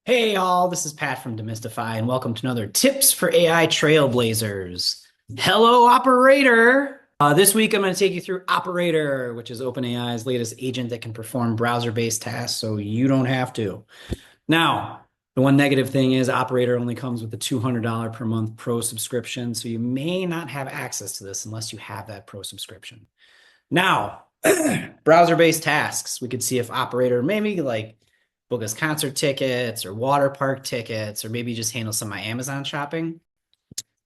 Hey all, this is Pat from Demystify, and welcome to another Tips for AI Trailblazers. Hello, Operator! This week I'm going to take you through Operator, which is OpenAI's latest agent that can perform browser-based tasks so you don't have to. Now, the one negative thing is Operator only comes with a $200 per month pro subscription, so you may not have access to this unless you have that pro subscription. Now, browser-based tasks, we could see if Operator maybe like book us concert tickets or water park tickets, or maybe just handle some of my Amazon shopping.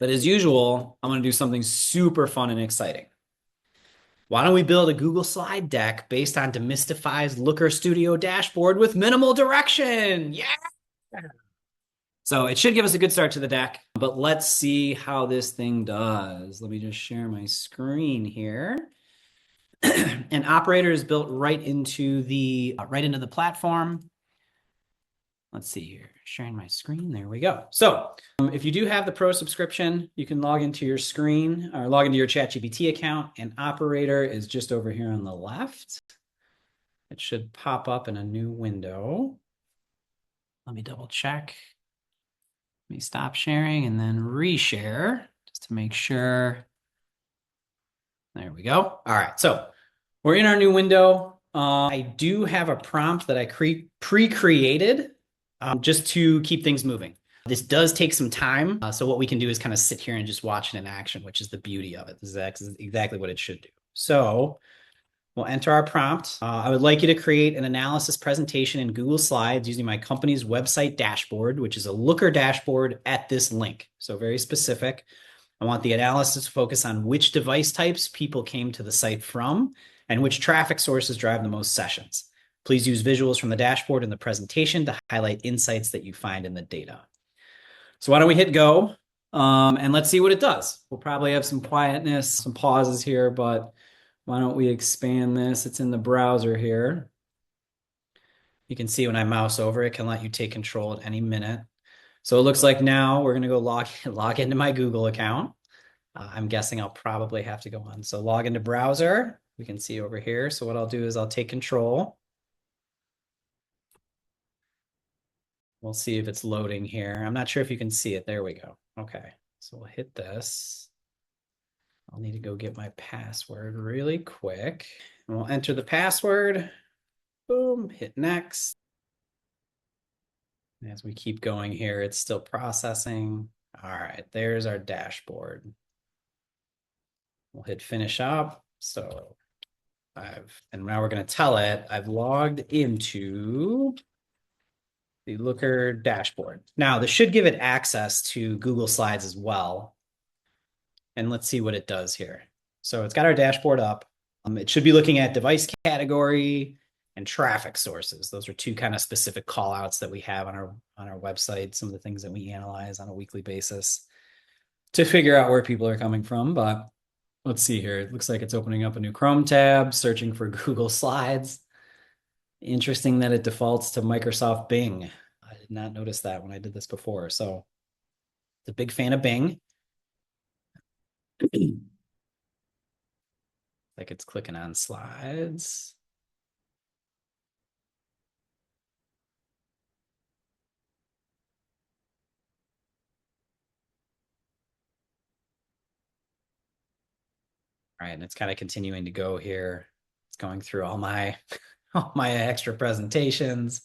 But as usual, I'm going to do something super fun and exciting. Why don't we build a Google slide deck based on Demystify's Looker Studio dashboard with minimal direction? Yeah! So it should give us a good start to the deck, but let's see how this thing does. Let me just share my screen here. And Operator is built right into the platform. Let's see here, sharing my screen. There we go. So if you do have the pro subscription, you can log into your screen or log into your ChatGPT account, and Operator is just over here on the left. It should pop up in a new window. Let me double check. Let me stop sharing and then reshare just to make sure. There we go. All right, so we're in our new window. I do have a prompt that I pre-created just to keep things moving. This does take some time. So what we can do is kind of sit here and just watch it in action, which is the beauty of it. This is exactly what it should do. So we'll enter our prompt. I would like you to create an analysis presentation in Google Slides using my company's website dashboard, which is a Looker dashboard at this link. So very specific. I want the analysis to focus on which device types people came to the site from and which traffic sources drive the most sessions. Please use visuals from the dashboard in the presentation to highlight insights that you find in the data. So why don't we hit go and let's see what it does. We'll probably have some quietness, some pauses here, but why don't we expand this? It's in the browser here. You can see when I mouse over, it can let you take control at any minute. So it looks like now we're going to go log into my Google account. I'm guessing I'll probably have to go on. So log into browser. We can see over here. So what I'll do is I'll take control. We'll see if it's loading here. I'm not sure if you can see it. There we go. Okay. So we'll hit this. I'll need to go get my password really quick. And we'll enter the password. Boom. Hit next. As we keep going here, it's still processing. All right, there's our dashboard. We'll hit finish up. So and now we're going to tell it I've logged into the Looker dashboard. Now, this should give it access to Google Slides as well. And let's see what it does here. So it's got our dashboard up. It should be looking at device category and traffic sources. Those are two kind of specific call outs that we have on our website, some of the things that we analyze on a weekly basis to figure out where people are coming from. But let's see here. It looks like it's opening up a new Chrome tab, searching for Google Slides. Interesting that it defaults to Microsoft Bing. I did not notice that when I did this before. So it's a big fan of Bing. Like it's clicking on slides. All right, and it's kind of continuing to go here. It's going through all my extra presentations.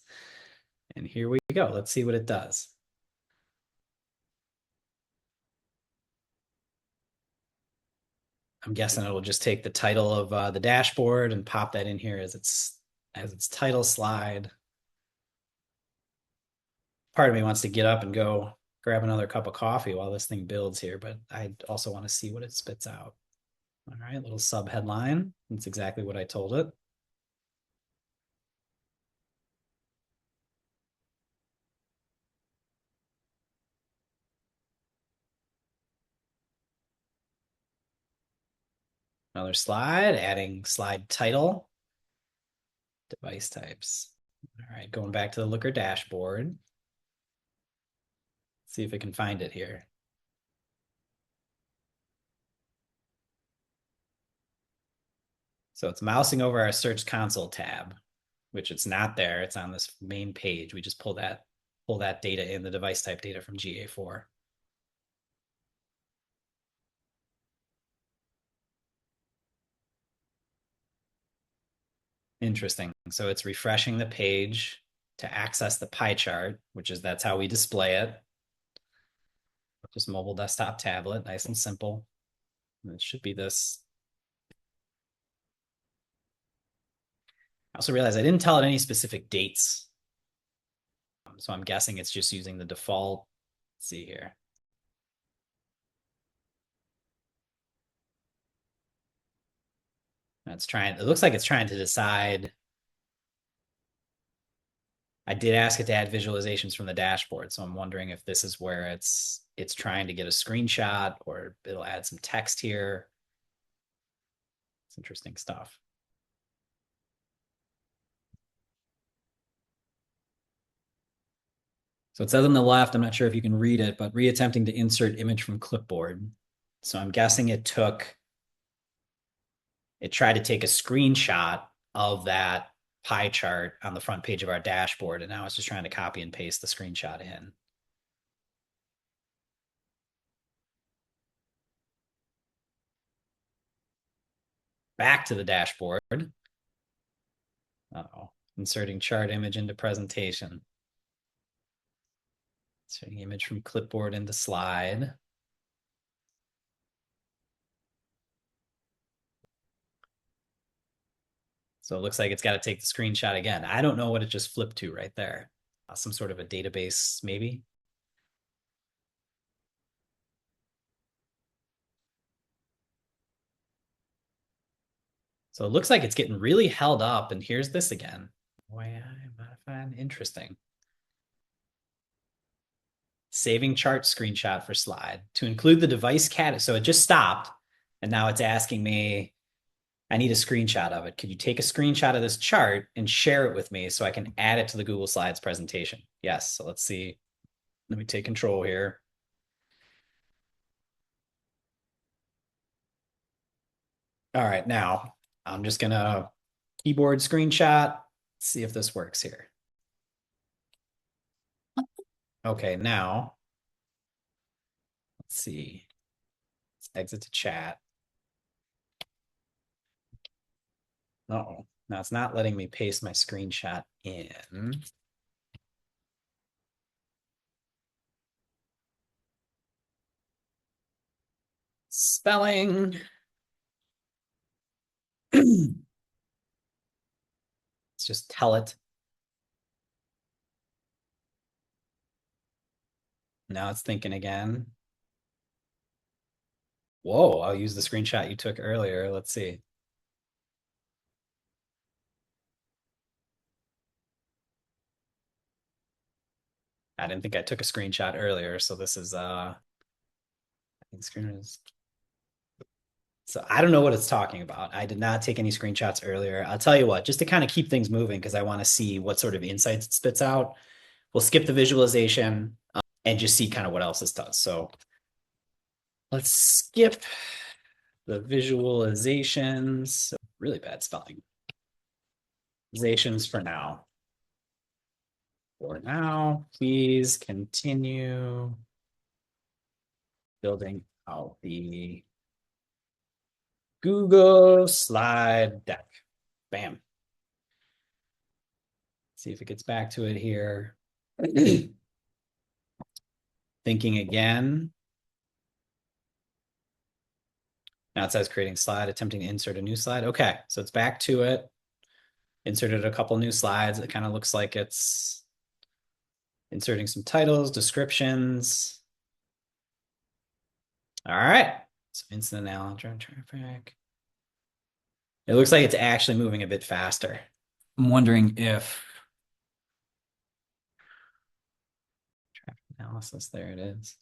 And here we go. Let's see what it does. I'm guessing it'll just take the title of the dashboard and pop that in here as its title slide. Part of me wants to get up and go grab another cup of coffee while this thing builds here, but I also want to see what it spits out. All right, little sub headline. That's exactly what I told it. Another slide, adding slide title, device types. All right, going back to the Looker dashboard. See if it can find it here. So it's mousing over our Search Console tab, which it's not there. It's on this main page. We just pull that pull that data in, the device type data from GA4. Interesting. So it's refreshing the page to access the pie chart, that's how we display it. Just mobile desktop tablet, nice and simple. And it should be this. I also realized I didn't tell it any specific dates. So I'm guessing it's just using the default. Let's see here. It looks like it's trying to decide. I did ask it to add visualizations from the dashboard, so I'm wondering if this is where it's trying to get a screenshot, or it'll add some text here. It's interesting stuff. So it says on the left, I'm not sure if you can read it, but reattempting to insert image from clipboard. So I'm guessing it tried to take a screenshot of that pie chart on the front page of our dashboard, and now it's just trying to copy and paste the screenshot in. Back to the dashboard. Uh-oh. Inserting chart image into presentation. Inserting image from clipboard into slide. So it looks like it's got to take the screenshot again. I don't know what it just flipped to right there. Some sort of a database, maybe. So it looks like it's getting really held up. And here's this again. Boy, I find interesting. Saving chart screenshot for slide to include the device cat. So it just stopped. And now it's asking me, I need a screenshot of it. Could you take a screenshot of this chart and share it with me so I can add it to the Google Slides presentation? Yes. So let's see. Let me take control here. All right. Now I'm just going to keyboard screenshot, see if this works here. Okay. Now let's see. Let's exit to chat. Uh-oh. Now it's not letting me paste my screenshot in. Spelling. Let's just tell it. Now it's thinking again. Whoa, I'll use the screenshot you took earlier. Let's see. I didn't think I took a screenshot earlier, so this is I think screen is. So I don't know what it's talking about. I did not take any screenshots earlier. I'll tell you what, just to kind of keep things moving, because I want to see what sort of insights it spits out. We'll skip the visualization and just see kind of what else this does. So let's skip the visualizations. Really bad spelling. Visualizations for now. For now, please continue building out the Google slide deck. Bam. See if it gets back to it here. Thinking again. Now it says creating slide, attempting to insert a new slide. Okay, so it's back to it. Inserted a couple new slides. It kind of looks like it's inserting some titles, descriptions. All right. So instant analysis traffic. It looks like it's actually moving a bit faster. I'm wondering if traffic analysis, there it is.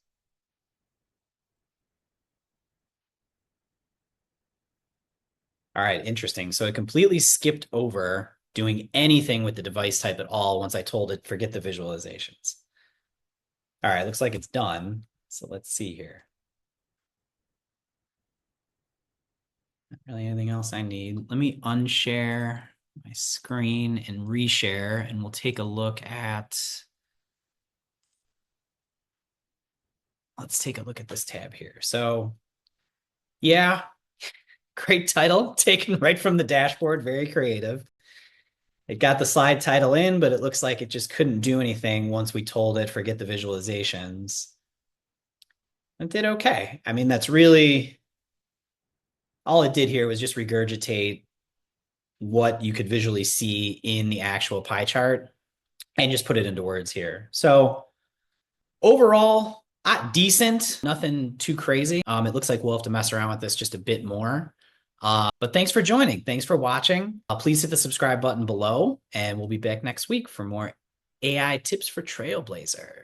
All right, interesting. So it completely skipped over doing anything with the device type at all once I told it, forget the visualizations. All right, looks like it's done. So let's see here. Not really anything else I need. Let me unshare my screen and reshare, and we'll take a look at let's take a look at this tab here. So yeah, great title taken right from the dashboard. Very creative. It got the slide title in, but it looks like it just couldn't do anything once we told it forget the visualizations. It did okay. I mean, that's really all it did here was just regurgitate what you could visually see in the actual pie chart and just put it into words here. So overall, decent, nothing too crazy. It looks like we'll have to mess around with this just a bit more. But thanks for joining. Thanks for watching. Please hit the subscribe button below, and we'll be back next week for more AI tips for Trailblazer.